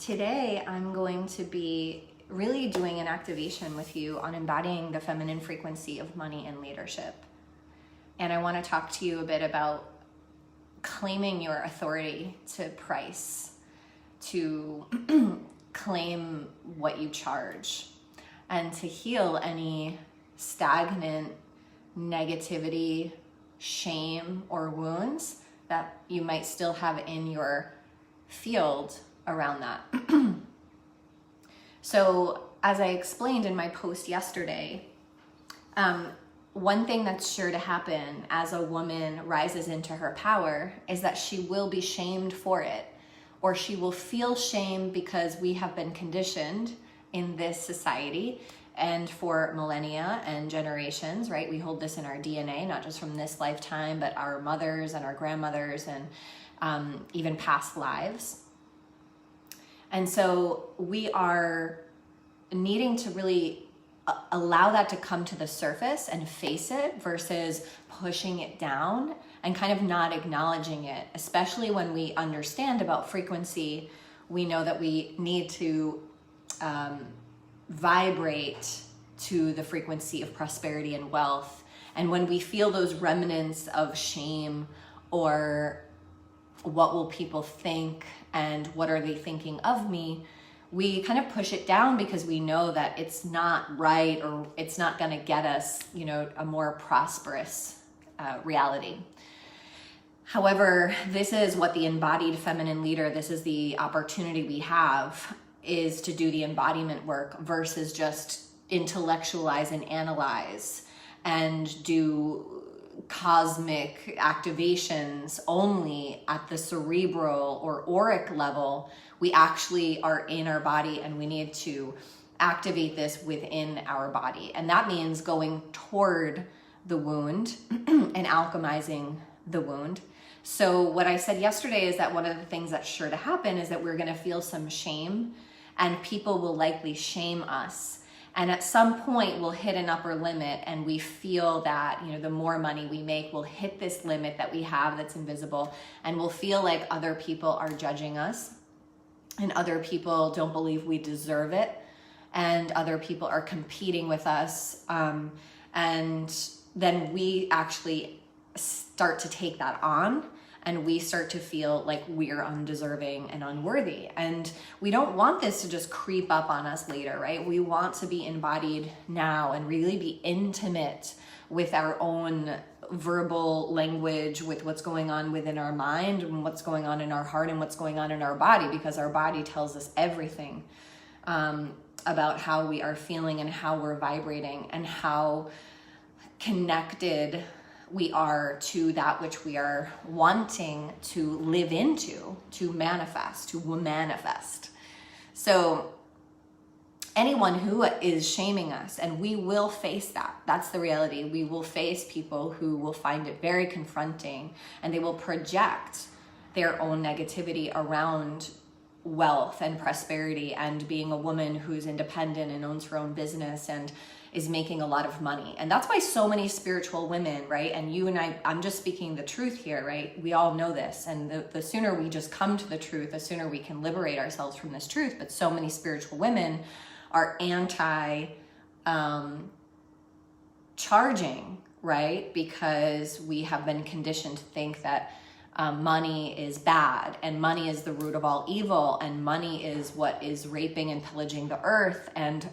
Today, I'm going to be really doing an activation with you on embodying the feminine frequency of money and leadership. And I want to talk to you a bit about claiming your authority to price, to claim what you charge, and to heal any stagnant negativity, shame, or wounds that you might still have in your field around that. So as I explained in my post yesterday, one thing that's sure to happen as a woman rises into her power is that she will be shamed for it, or she will feel shame because we have been conditioned in this society and for millennia and generations, right? We hold this in our DNA, not just from this lifetime, but our mothers and our grandmothers and even past lives. And so we are needing to really allow that to come to the surface and face it versus pushing it down and kind of not acknowledging it, especially when we understand about frequency. We know that we need to vibrate to the frequency of prosperity and wealth. And when we feel those remnants of shame or what will people think and what are they thinking of me, we kind of push it down because we know that it's not right or it's not going to get us, a more prosperous reality. However, this is what the embodied feminine leader, this is the opportunity we have, is to do the embodiment work versus just intellectualize and analyze and do cosmic activations only at the cerebral or auric level. We actually are in our body and we need to activate this within our body. And that means going toward the wound and alchemizing the wound. So what I said yesterday is that one of the things that's sure to happen is that we're going to feel some shame, and people will likely shame us. And at some point we'll hit an upper limit and we feel that, the more money we make, we'll hit this limit that we have that's invisible, and we'll feel like other people are judging us and other people don't believe we deserve it and other people are competing with us. And then we actually start to take that on and we start to feel like we're undeserving and unworthy. And we don't want this to just creep up on us later, right? We want to be embodied now and really be intimate with our own verbal language, with what's going on within our mind and what's going on in our heart and what's going on in our body, because our body tells us everything about how we are feeling and how we're vibrating and how connected we are to that which we are wanting to live into, to manifest. So anyone who is shaming us, and we will face that, that's the reality. We will face people who will find it very confronting and they will project their own negativity around wealth and prosperity and being a woman who's independent and owns her own business and is making a lot of money. And that's why so many spiritual women, right? And you and I'm just speaking the truth here, right? We all know this. And the sooner we just come to the truth, the sooner we can liberate ourselves from this truth. But so many spiritual women are charging, right? Because we have been conditioned to think that money is bad and money is the root of all evil and money is what is raping and pillaging the earth. And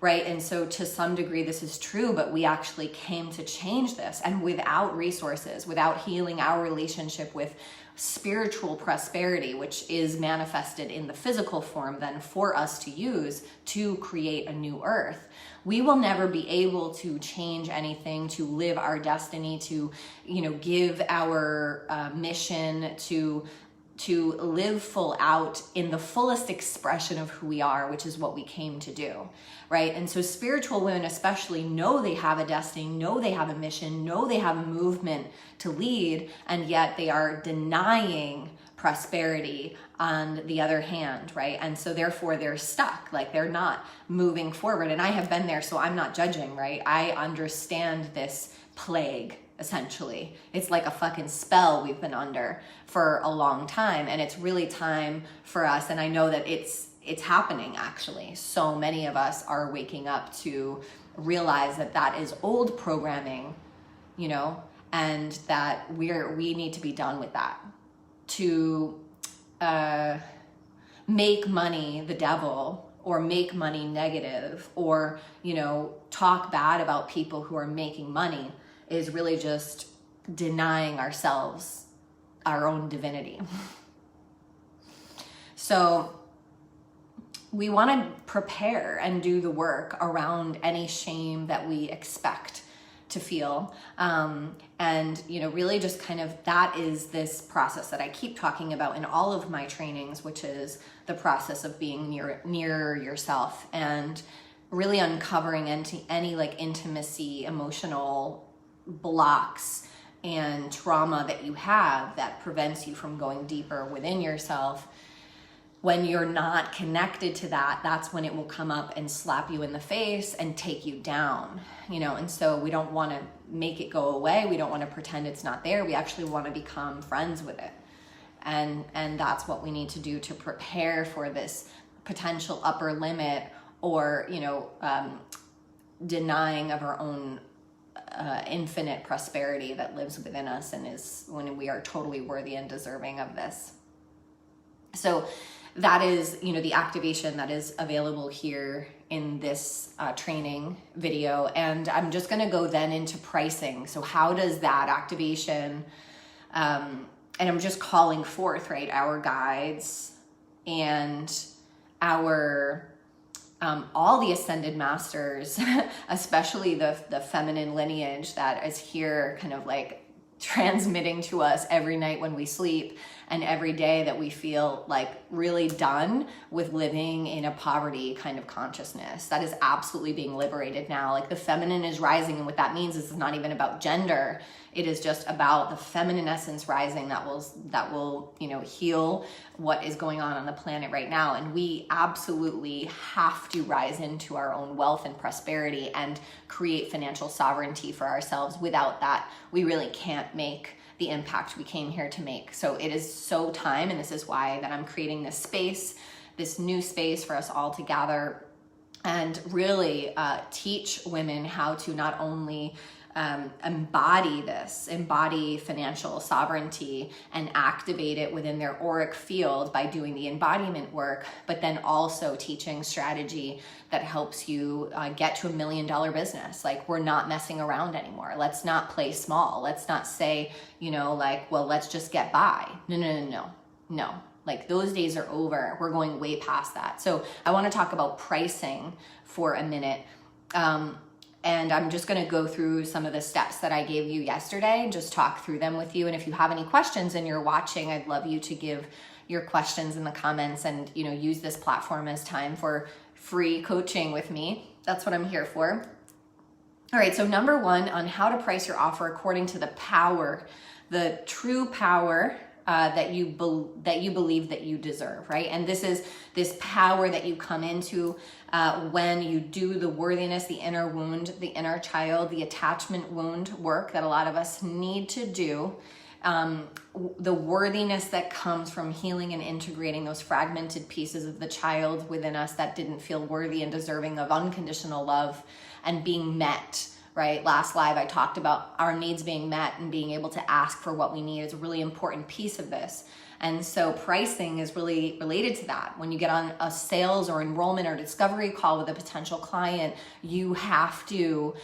right? And so to some degree this is true, but we actually came to change this. And without resources, without healing our relationship with spiritual prosperity, which is manifested in the physical form then for us to use to create a new earth, we will never be able to change anything, to live our destiny, to, give our mission, to live full out in the fullest expression of who we are, which is what we came to do, right? And so spiritual women especially know they have a destiny, know they have a mission, know they have a movement to lead, and yet they are denying prosperity on the other hand, right? And so therefore they're stuck, like they're not moving forward. And I have been there, so I'm not judging, right? I understand this plague essentially. It's like a fucking spell we've been under for a long time. And it's really time for us. And I know that it's happening actually. So many of us are waking up to realize that that is old programming, you know, and that we need to be done with that. To make money the devil, or make money negative, or, you know, talk bad about people who are making money is really just denying ourselves our own divinity. So we want to prepare and do the work around any shame that we expect to feel. And, you know, really just kind of, that is this process that I keep talking about in all of my trainings, which is the process of being near yourself and really uncovering any like intimacy, emotional blocks and trauma that you have that prevents you from going deeper within yourself. When you're not connected to that, that's when it will come up and slap you in the face and take you down, you know. And so we don't want to make it go away. We don't want to pretend it's not there. We actually want to become friends with it. And that's what we need to do to prepare for this potential upper limit, or, you know, denying of our own infinite prosperity that lives within us and is when we are totally worthy and deserving of this. So that is, you know, the activation that is available here in this training video. And I'm just going to go then into pricing. So how does that activation, and I'm just calling forth, right, our guides and our, all the ascended masters, especially the feminine lineage that is here kind of like transmitting to us every night when we sleep, and every day that we feel like really done with living in a poverty kind of consciousness. That is absolutely being liberated now. Like the feminine is rising, and what that means is it's not even about gender. It is just about the feminine essence rising that will, you know, heal what is going on the planet right now. And we absolutely have to rise into our own wealth and prosperity and create financial sovereignty for ourselves. Without that, we really can't make the impact we came here to make. So it is so time, and this is why that I'm creating this space, this new space for us all to gather and really teach women how to not only embody financial sovereignty and activate it within their auric field by doing the embodiment work, but then also teaching strategy that helps you get to $1 million business. Like, we're not messing around anymore. Let's not play small. Let's not say, you know, like, well, let's just get by. No. Like, those days are over. We're going way past that. So I want to talk about pricing for a minute. And I'm just going to go through some of the steps that I gave you yesterday and just talk through them with you. And if you have any questions and you're watching, I'd love you to give your questions in the comments and, you know, use this platform as time for free coaching with me. That's what I'm here for. All right. So number one, on how to price your offer according to the power, the true power that you believe that you deserve, right? And this is this power that you come into when you do the worthiness, the inner wound, the inner child, the attachment wound work that a lot of us need to do. The worthiness that comes from healing and integrating those fragmented pieces of the child within us that didn't feel worthy and deserving of unconditional love and being met. Right? Last live, I talked about our needs being met and being able to ask for what we need is a really important piece of this. And so pricing is really related to that. When you get on a sales or enrollment or discovery call with a potential client, you have to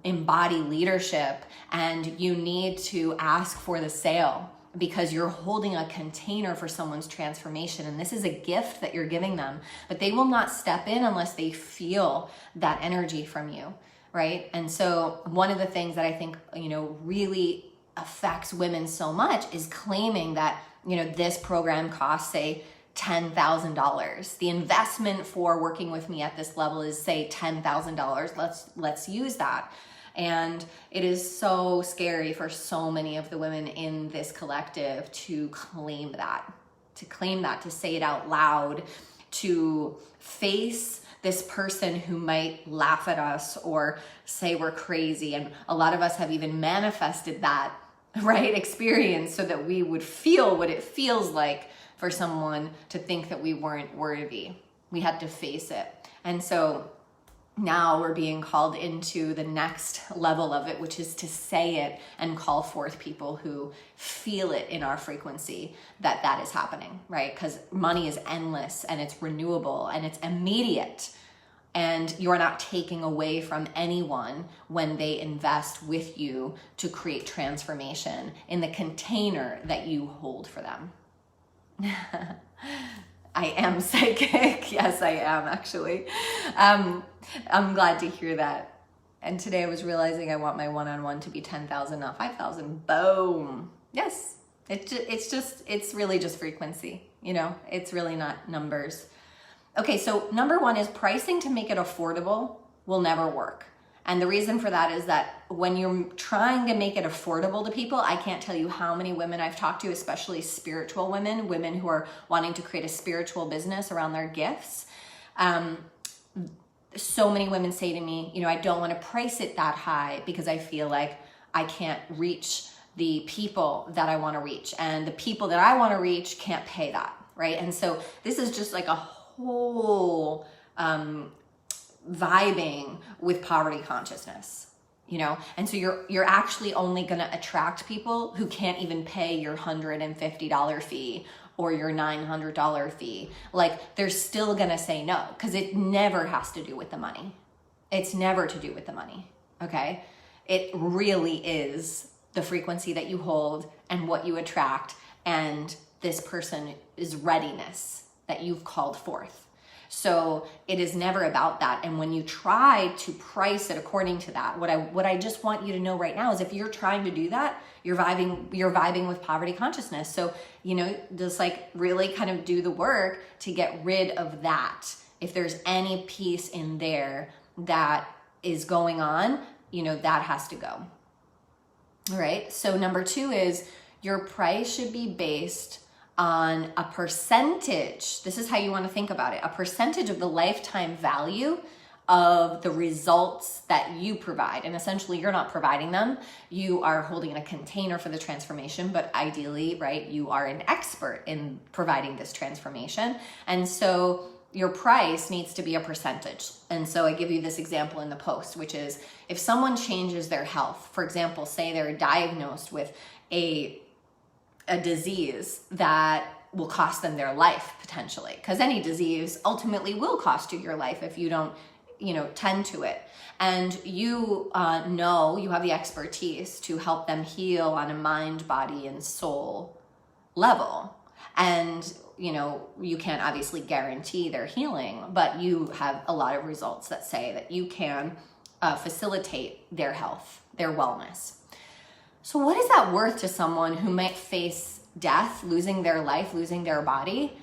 embody leadership and you need to ask for the sale because you're holding a container for someone's transformation. And this is a gift that you're giving them, but they will not step in unless they feel that energy from you. Right? And so one of the things that I think, you know, really affects women so much is claiming that, you know, this program costs, say, $10,000. The investment for working with me at this level is, say, $10,000. Let's use that. And it is so scary for so many of the women in this collective to claim that, to say it out loud, to face this person who might laugh at us or say we're crazy. And a lot of us have even manifested that, right, experience so that we would feel what it feels like for someone to think that we weren't worthy. We had to face it. And so now we're being called into the next level of it, which is to say it and call forth people who feel it in our frequency that that is happening, right? Because money is endless and it's renewable and it's immediate. And you're not taking away from anyone when they invest with you to create transformation in the container that you hold for them. I am psychic. Yes, I am actually. I'm glad to hear that. And today I was realizing I want my one-on-one to be 10,000, not 5,000. Boom. Yes. It's really just frequency. You know, it's really not numbers. Okay, so number one is pricing to make it affordable will never work. And the reason for that is that when you're trying to make it affordable to people, I can't tell you how many women I've talked to, especially spiritual women who are wanting to create a spiritual business around their gifts. So many women say to me, you know, I don't want to price it that high because I feel like I can't reach the people that I want to reach. And the people that I want to reach can't pay that, right? And so this is just like a whole vibing with poverty consciousness, you know? And so you're actually only going to attract people who can't even pay your $150 fee or your $900 fee. Like, they're still going to say no, because it never has to do with the money. It's never to do with the money, okay? It really is the frequency that you hold and what you attract and this person's readiness that you've called forth. So it is never about that. And when you try to price it according to that, what I just want you to know right now is if you're trying to do that, you're vibing with poverty consciousness. So, you know, just like really kind of do the work to get rid of that. If there's any piece in there that is going on, you know, that has to go. All right. So number two is your price should be based on a percentage. This is how you want to think about it. A percentage of the lifetime value of the results that you provide. And essentially you're not providing them. You are holding a container for the transformation, but ideally, right, you are an expert in providing this transformation. And so your price needs to be a percentage. And so I give you this example in the post, which is if someone changes their health, for example, say they're diagnosed with a disease that will cost them their life potentially, because any disease ultimately will cost you your life if you don't, you know, tend to it. And you know you have the expertise to help them heal on a mind, body, and soul level. And, you know, you can't obviously guarantee their healing, but you have a lot of results that say that you can facilitate their health, their wellness. So what is that worth to someone who might face death, losing their life, losing their body?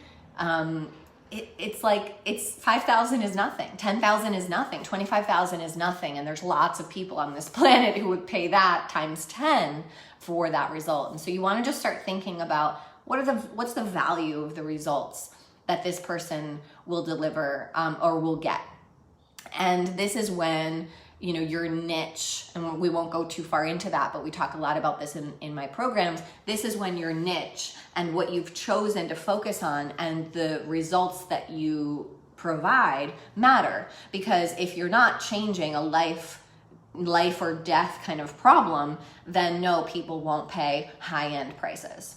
It's like, it's 5,000 is nothing, 10,000 is nothing, 25,000 is nothing. And there's lots of people on this planet who would pay that times 10 for that result. And so you want to just start thinking about what's the value of the results that this person will deliver or will get. And this is when, you know, your niche, and we won't go too far into that, but we talk a lot about this in my programs. This is when your niche and what you've chosen to focus on and the results that you provide matter. Because if you're not changing a life or death kind of problem, then no, people won't pay high-end prices.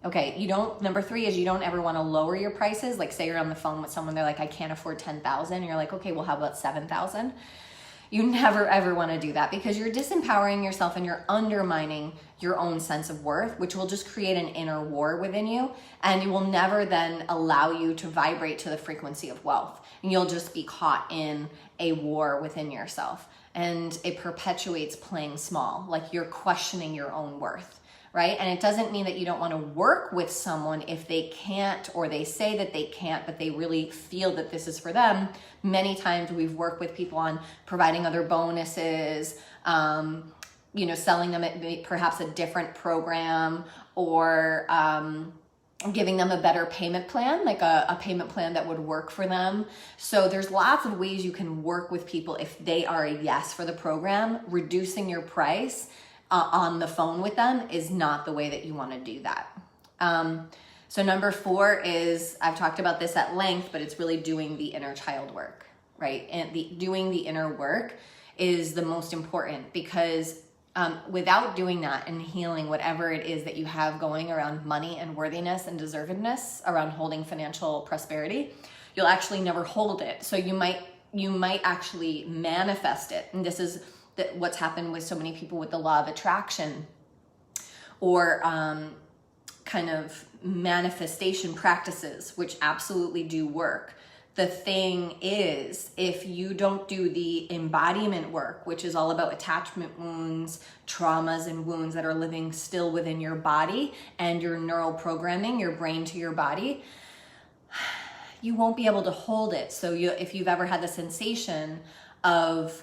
Okay, number three is you don't ever want to lower your prices. Like, say you're on the phone with someone, they're like, I can't afford 10,000. And you're like, okay, well, how about 7,000? You never ever want to do that, because you're disempowering yourself and you're undermining your own sense of worth, which will just create an inner war within you. And it will never then allow you to vibrate to the frequency of wealth. And you'll just be caught in a war within yourself. And it perpetuates playing small, like you're questioning your own worth. Right? And it doesn't mean that you don't want to work with someone if they can't, or they say that they can't, but they really feel that this is for them. Many times we've worked with people on providing other bonuses, you know, selling them perhaps a different program, or giving them a better payment plan, like a payment plan that would work for them. So there's lots of ways you can work with people if they are a yes for the program. Reducing your price on the phone with them is not the way that you want to do that. So number 4 is, I've talked about this at length, but it's really doing the inner child work, right? And doing the inner work is the most important, because without doing that and healing whatever it is that you have going around money and worthiness and deservedness, around holding financial prosperity, you'll actually never hold it. So you might actually manifest it. And this is what's happened with so many people with the law of attraction, or kind of manifestation practices, which absolutely do work. The thing is, if you don't do the embodiment work, which is all about attachment wounds, traumas, and wounds that are living still within your body and your neural programming, your brain to your body, you won't be able to hold it. So if you've ever had the sensation of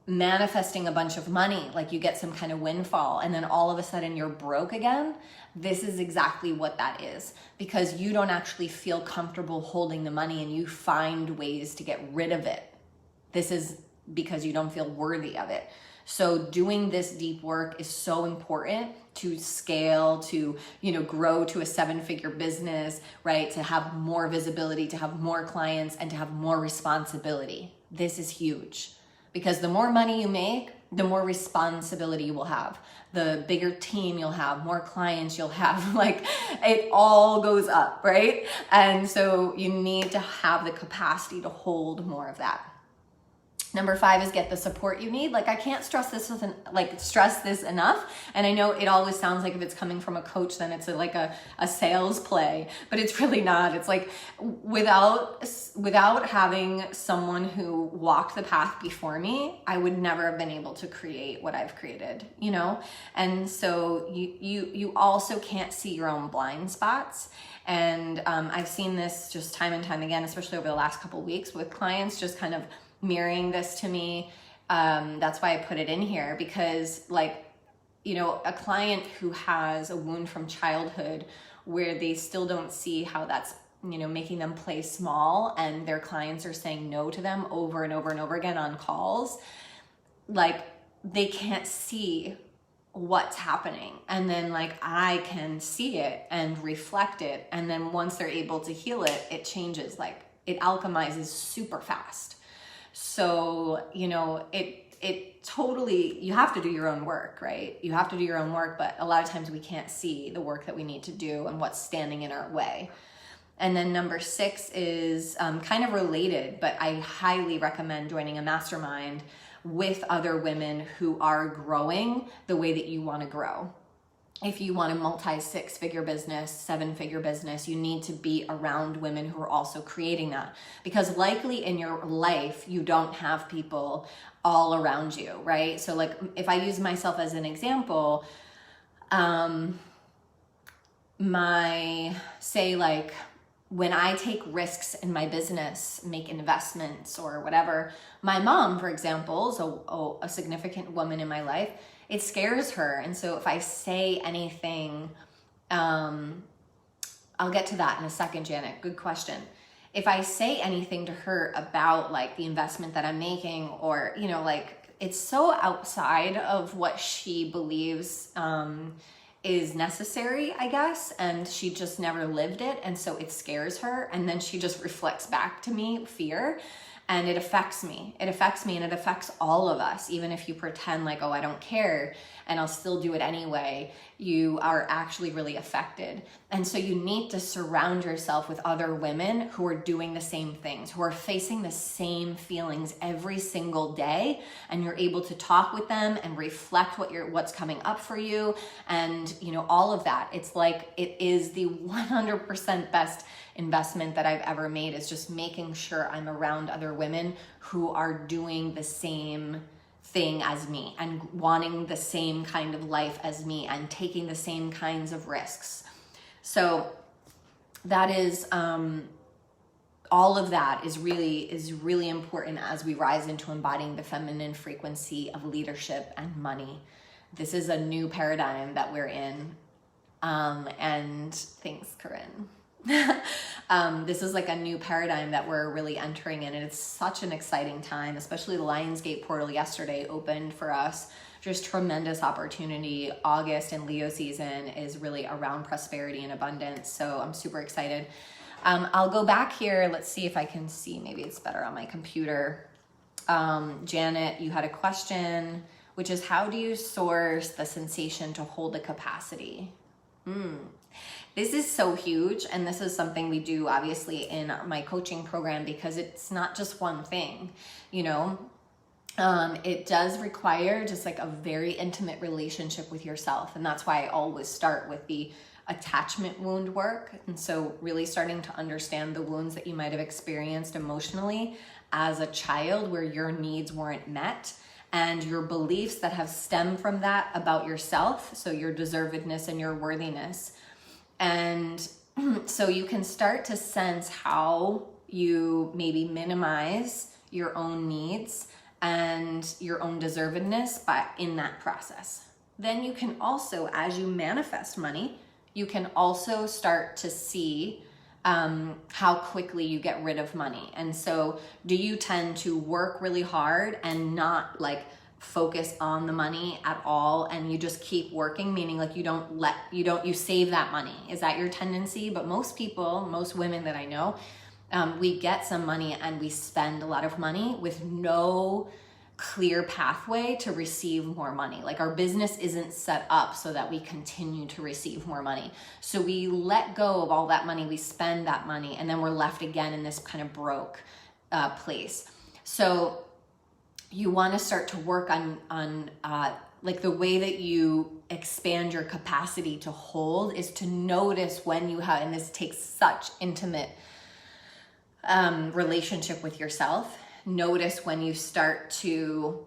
manifesting a bunch of money, like you get some kind of windfall and then all of a sudden you're broke again, this is exactly what that is, because you don't actually feel comfortable holding the money and you find ways to get rid of it. This is because you don't feel worthy of it. So doing this deep work is so important to scale, to, grow to a 7-figure business, right? To have more visibility, to have more clients, and to have more responsibility. This is huge, because the more money you make, the more responsibility you will have. The bigger team you'll have, more clients you'll have, like it all goes up, right? And so you need to have the capacity to hold more of that. Number 5 is get the support you need. Like, I can't stress this enough. And I know it always sounds like if it's coming from a coach, then it's like a sales play, but it's really not. It's like without having someone who walked the path before me, I would never have been able to create what I've created, And so you also can't see your own blind spots. And I've seen this just time and time again, especially over the last couple of weeks with clients just kind of mirroring this to me. That's why I put it in here, because a client who has a wound from childhood where they still don't see how that's, making them play small, and their clients are saying no to them over and over and over again on calls, they can't see what's happening. And then I can see it and reflect it. And then once they're able to heal it, it changes, it alchemizes super fast. So, it totally, you have to do your own work, right? You have to do your own work, but a lot of times we can't see the work that we need to do and what's standing in our way. And then number 6 is kind of related, but I highly recommend joining a mastermind with other women who are growing the way that you want to grow. If you want a multi-6-figure business, 7-figure business, you need to be around women who are also creating that. Because likely in your life, you don't have people all around you, right? So if I use myself as an example, when I take risks in my business, make investments or whatever, my mom, for example, so a significant woman in my life, it scares her. And so if I say anything, I'll get to that in a second, Janet. Good question. If I say anything to her about the investment that I'm making, or, it's so outside of what she believes is necessary, I guess, and she just never lived it, and so it scares her, and then she just reflects back to me fear. And it affects me. It affects me, and it affects all of us. Even if you pretend I don't care and I'll still do it anyway, you are actually really affected. And so you need to surround yourself with other women who are doing the same things, who are facing the same feelings every single day, and you're able to talk with them and reflect what's coming up for you, and all of that. It's it is the 100% best investment that I've ever made, is just making sure I'm around other women who are doing the same thing as me and wanting the same kind of life as me and taking the same kinds of risks. So that is all of that is really important as we rise into embodying the feminine frequency of leadership and money. This is a new paradigm that we're in. And thanks, Corinne. This is like a new paradigm that we're really entering in, and it's such an exciting time, especially the Lionsgate portal yesterday opened for us. Just tremendous opportunity. August and Leo season is really around prosperity and abundance, so I'm super excited. I'll go back here. Let's see if I can see. Maybe it's better on my computer. Janet, you had a question, which is, how do you source the sensation to hold the capacity? This is so huge, and this is something we do obviously in my coaching program, because it's not just one thing, you know. It does require just like a very intimate relationship with yourself, and that's why I always start with the attachment wound work. And so really starting to understand the wounds that you might have experienced emotionally as a child, where your needs weren't met, and your beliefs that have stemmed from that about yourself, so your deservedness and your worthiness. And so you can start to sense how you maybe minimize your own needs and your own deservedness in that process. Then you can also, as you manifest money, you can also start to see how quickly you get rid of money. And so do you tend to work really hard and not like focus on the money at all, and you just keep working, meaning like you save that money? Is that your tendency? But most people, most women that I know, we get some money and we spend a lot of money with no clear pathway to receive more money. Like our business isn't set up so that we continue to receive more money. So we let go of all that money, we spend that money, and then we're left again in this kind of broke place. So you want to start to work on like the way that you expand your capacity to hold is to notice when you have, and this takes such intimate relationship with yourself. Notice when you start to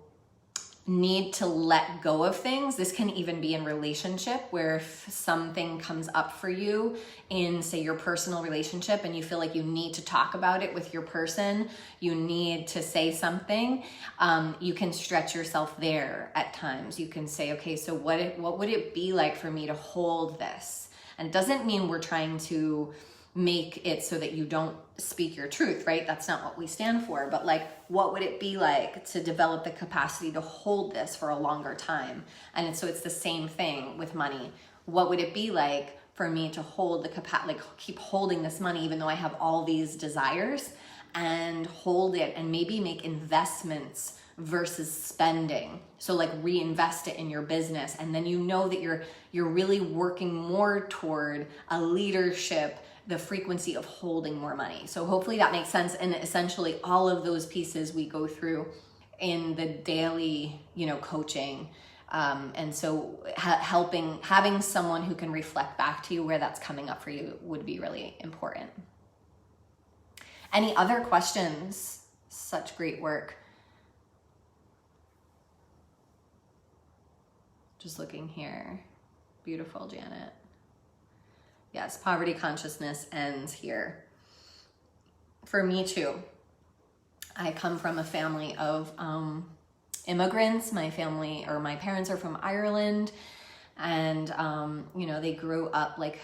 need to let go of things. This can even be in relationship, where if something comes up for you in, say, your personal relationship, and you feel like you need to talk about it with your person, you need to say something, you can stretch yourself there at times. You can say, okay, so what would it be like for me to hold this? And it doesn't mean we're trying to make it so that you don't speak your truth, right? That's not what we stand for. But like, what would it be like to develop the capacity to hold this for a longer time? And so it's the same thing with money. What would it be like for me to hold the capacity, like keep holding this money, even though I have all these desires, and hold it and maybe make investments versus spending. So like reinvest it in your business. And then you know that you're really working more toward a leadership, the frequency of holding more money. So hopefully that makes sense. And essentially all of those pieces we go through in the daily, coaching. And so having someone who can reflect back to you where that's coming up for you would be really important. Any other questions? Such great work. Just looking here. Beautiful, Janet. Yes, poverty consciousness ends here. For me too. I come from a family of immigrants. My parents are from Ireland, and they grew up like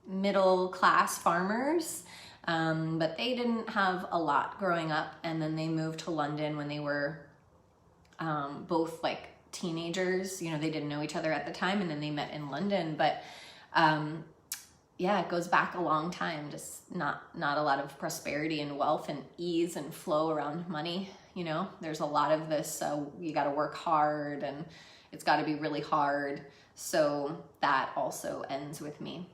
middle class farmers, but they didn't have a lot growing up. And then they moved to London when they were both like teenagers. They didn't know each other at the time, and then they met in London. But it goes back a long time. Just not a lot of prosperity and wealth and ease and flow around money. There's a lot of this, you got to work hard, and it's got to be really hard. So that also ends with me.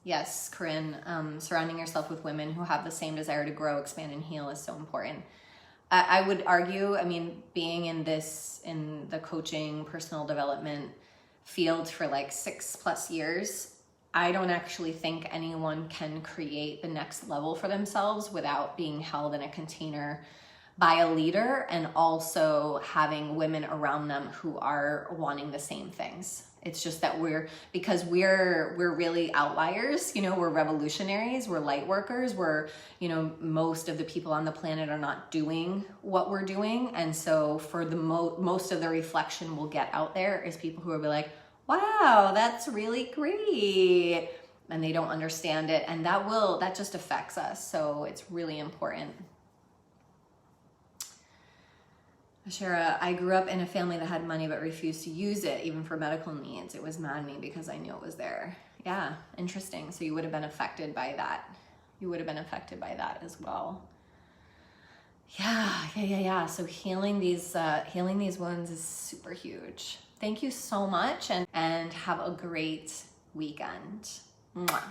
Yes, Corinne, surrounding yourself with women who have the same desire to grow, expand, and heal is so important. I would argue, being in the coaching, personal development field for like 6+ years, I don't actually think anyone can create the next level for themselves without being held in a container by a leader, and also having women around them who are wanting the same things. It's just that we're really outliers, we're revolutionaries, we're light workers, most of the people on the planet are not doing what we're doing. And so for the most of the reflection we'll get out there is people who will be like, wow, that's really great. And they don't understand it. And that just affects us. So it's really important. Ashera, I grew up in a family that had money but refused to use it even for medical needs. It was maddening because I knew it was there. Yeah, interesting. So you would have been affected by that. You would have been affected by that as well. Yeah. So healing these wounds is super huge. Thank you so much, and have a great weekend. Mwah.